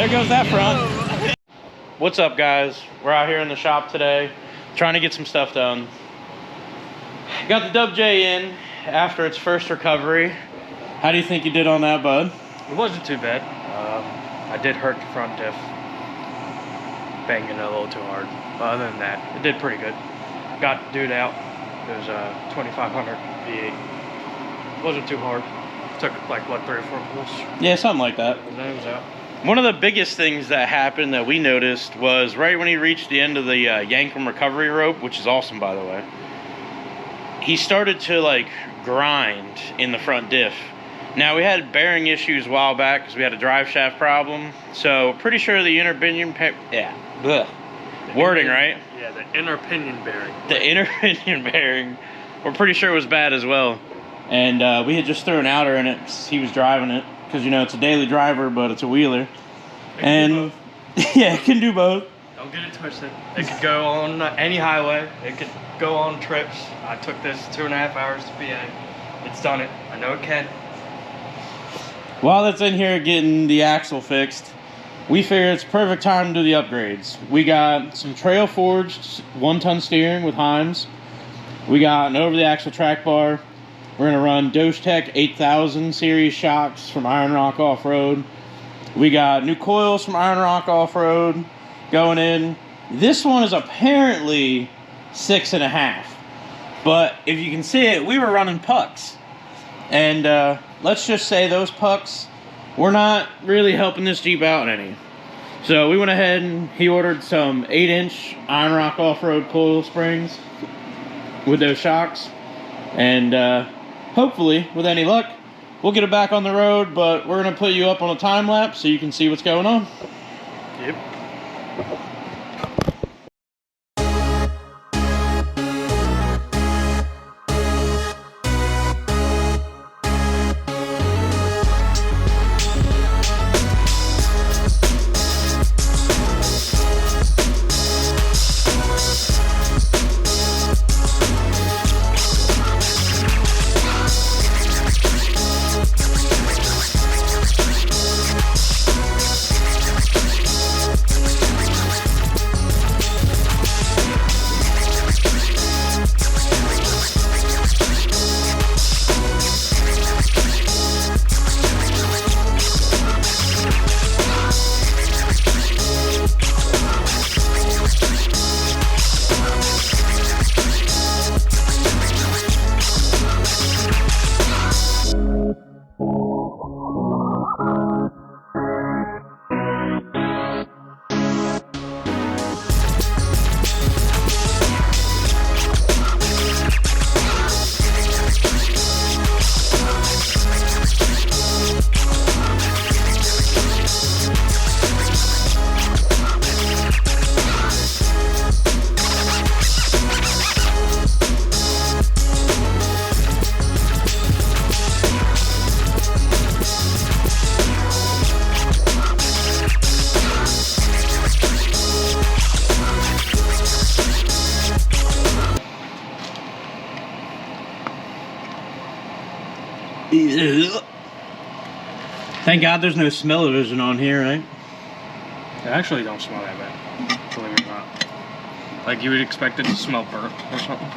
There goes that front. What's up, guys? We're out here in the shop today, trying to get some stuff done. Got the Dub J in after its first recovery. How do you think you did on that, bud? It wasn't too bad. I did hurt the front diff, banging it a little too hard. But other than that, it did pretty good. Got the dude out. It was a 2500 V8. Wasn't too hard. Took like what, 3 or 4 pulls. Yeah, something like that. And then it was out. One of the biggest things that happened that we noticed was right when he reached the end of the Yankum recovery rope, which is awesome, by the way, he started to like grind in the front diff. Now, we had bearing issues a while back because we had a drive shaft problem. So, pretty sure the inner pinion, wording, right? Yeah, the inner pinion bearing. The inner pinion bearing, we're pretty sure it was bad as well. And we had just thrown an outer in it. He was driving it because, you know, it's a daily driver, but it's a wheeler. And yeah, it can do both. Don't get it twisted. It could go on any highway. It could go on trips. I took this 2.5 hours to PA. It's done it. I know it can. While it's in here getting the axle fixed, we figured it's perfect time to do the upgrades. We got some trail forged 1-ton steering with Heims. We got an over the axle track bar. We're gonna run Doge Tech 8000 series shocks from Iron Rock Off-Road. We got new coils from Iron Rock Off-Road going in. This one is apparently 6.5, but if you can see it, we were running pucks. And let's just say those pucks were not really helping this Jeep out any. So we went ahead and he ordered some 8-inch Iron Rock Off-Road coil springs with those shocks. And hopefully, with any luck, we'll get it back on the road, but we're going to put you up on a time lapse so you can see what's going on. Yep. Thank God there's no smell-o-vision on here, right? It actually don't smell that bad, believe it or not. Like you would expect it to smell burnt or something.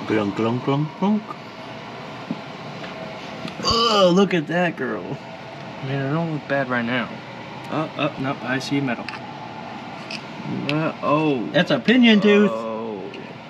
Glunk, glunk, glunk, glunk. Oh, look at that girl. I mean, it don't look bad right now. No, I see metal. Oh. That's a pinion tooth. Oh.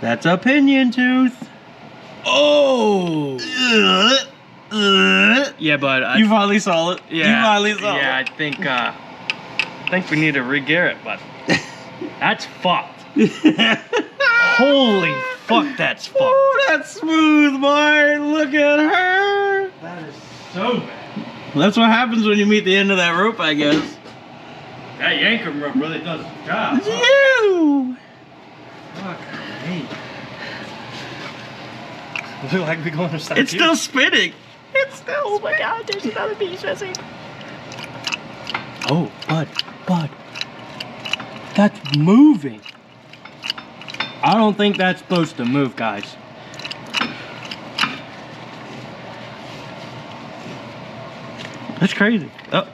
That's a pinion tooth. Oh. Yeah, but you finally saw it. Yeah. You finally saw it. Yeah, I think we need to re-gear it, but that's fucked. Holy fuck, that's fucked. Oh, that's smooth, boy. Look at her. That is so bad. That's what happens when you meet the end of that rope, I guess. That Yankum rope really does the job. It's you. Fuck me. Look like we're going to start. It's still spinning. It's still. Oh my God! There's another piece missing. Oh, bud, that's moving. I don't think that's supposed to move, guys. That's crazy. Oh,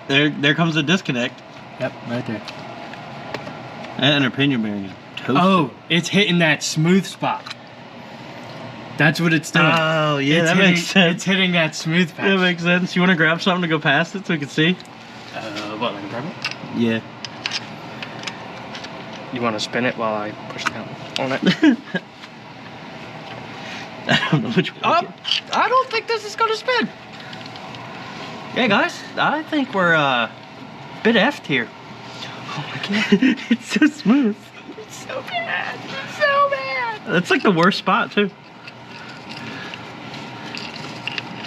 there comes the disconnect. Yep, right there. And our pinion bearing is toasted. Oh, it's hitting that smooth spot. That's what it's doing. Oh, yeah, that makes sense. It's hitting that smooth patch. That makes sense. You want to grab something to go past it so we can see? What, like a grab it? Yeah. You want to spin it while I push down on it? I don't know which way. I don't think this is going to spin. Yeah, guys, I think we're a bit effed here. Oh my god, it's so smooth. It's so bad. It's so bad. That's like the worst spot too.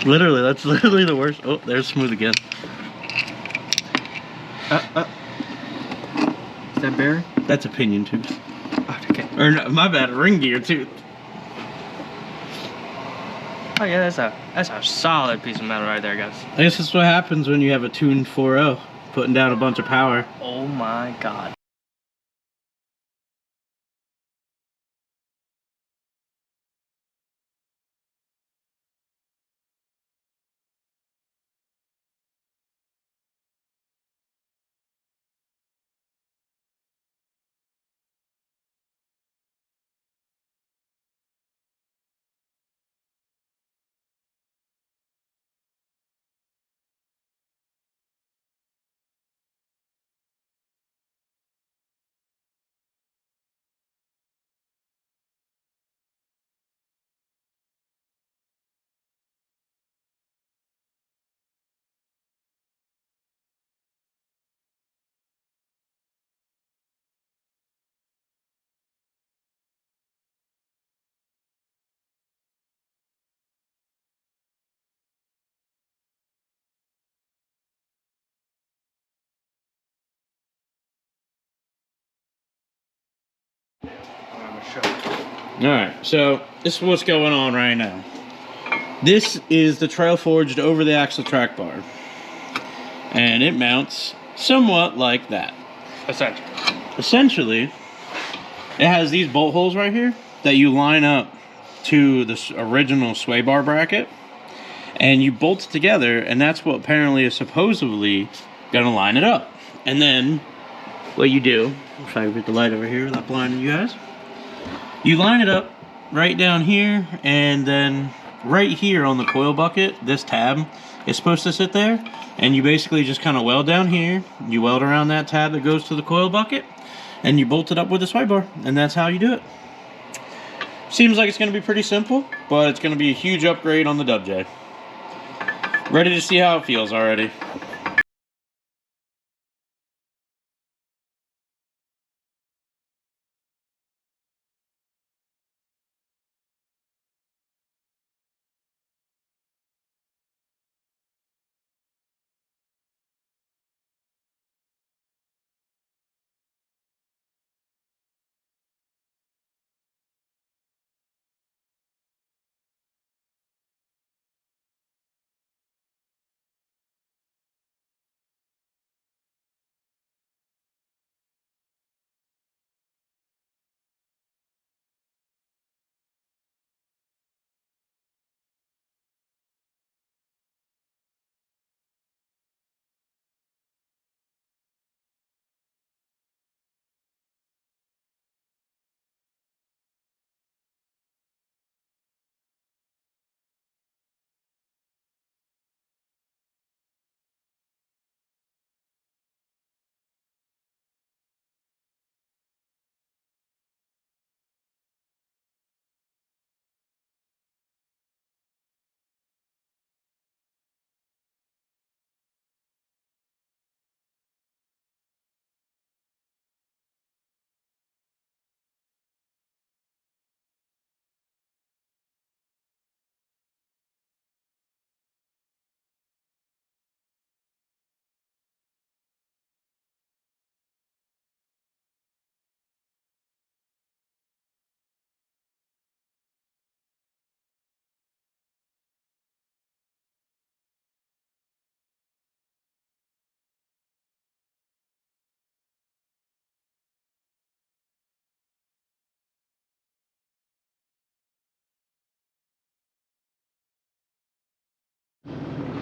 Literally, that's literally the worst. Oh, there's smooth again. Is that bearing? That's a pinion tooth. Oh, okay. Or no, my bad, a ring gear tooth. Oh yeah, that's a solid piece of metal right there, guys. I guess that's what happens when you have a tuned 4.0, putting down a bunch of power. Oh my god. Alright, so this is what's going on right now. This is the trail forged over the axle track bar. And it mounts somewhat like that. Essentially, it has these bolt holes right here that you line up to the original sway bar bracket. And you bolt it together, and that's what apparently is supposedly going to line it up. And then, what you do, if I get the light over here without blinding you guys, you line it up right down here, and then right here on the coil bucket, this tab is supposed to sit there, and you basically just kind of weld down here, you weld around that tab that goes to the coil bucket, and you bolt it up with a sway bar, and that's how you do it. Seems like it's going to be pretty simple, but it's going to be a huge upgrade on the WJ. Ready to see how it feels already.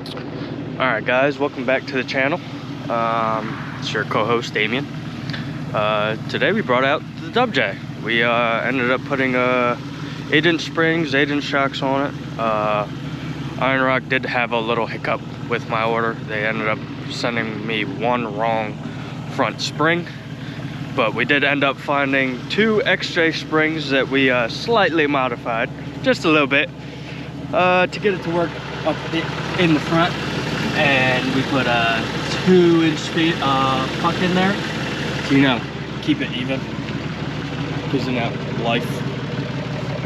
Alright guys, welcome back to the channel. It's your co-host Damien. Today we brought out the WJ. We ended up putting 8-inch springs, 8-inch shocks on it. Iron Rock did have a little hiccup with my order. They ended up sending me one wrong front spring, but we did end up finding 2 XJ springs that we slightly modified, just a little bit, to get it to work up in the front. And we put a 2-inch puck in there to, you know, keep it even. Isn't that life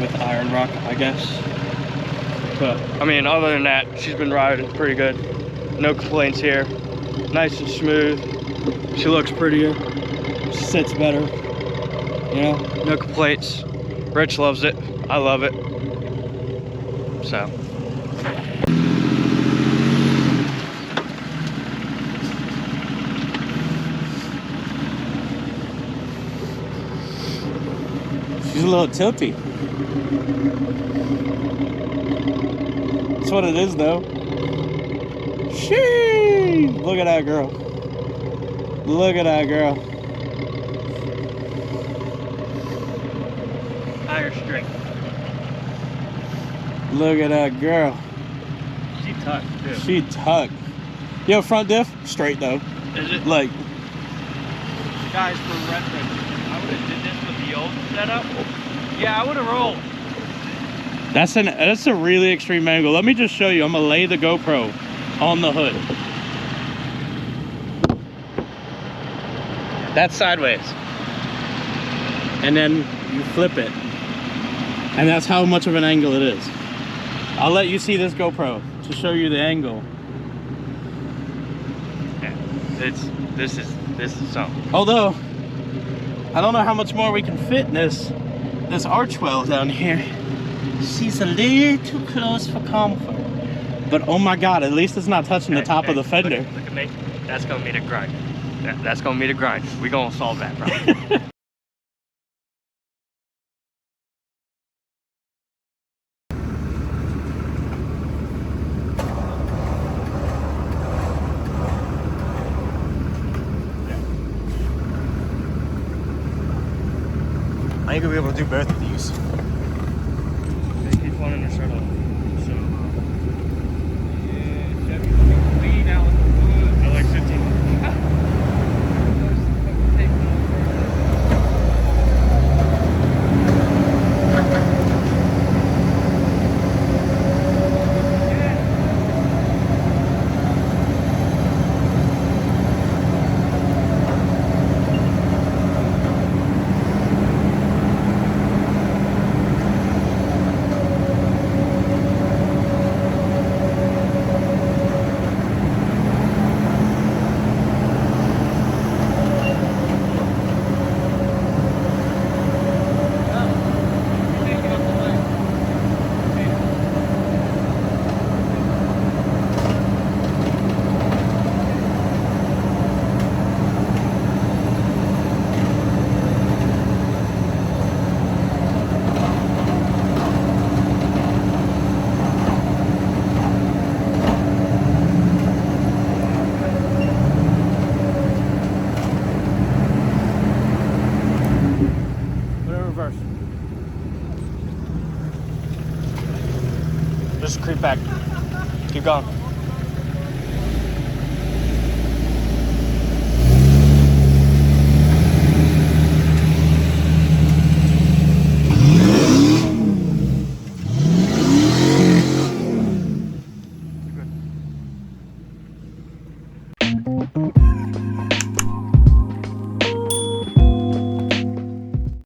with Iron Rock, I guess? But I mean, other than that, she's been riding pretty good. No complaints here. Nice and smooth. She looks prettier. She sits better. You know, no complaints. Rich loves it. I love it. So. She's a little tilty. That's what it is, though. Sheesh! Look at that girl. Look at that girl. Iron strength. Look at that girl. She tucked too. She tucked. Yo, front diff, straight though. Is it? Like, Guys, for reference, I would have did this with the old setup. Yeah, I would have rolled. that's a really extreme angle. Let me just show you. I'm gonna lay the GoPro on the hood. That's sideways. And then you flip it. And that's how much of an angle it is. I'll let you see this GoPro to show you the angle. Yeah, this is something. Although, I don't know how much more we can fit in this archwell down here. She's a little too close for comfort. But oh my God, at least it's not touching the top of the fender. Look at me. That's gonna be the grind. That's gonna be the grind. We gonna solve that, bro. I ain't gonna be able to do both of these. Keep one in the shuttle. I like 15. Just creep back. Keep going.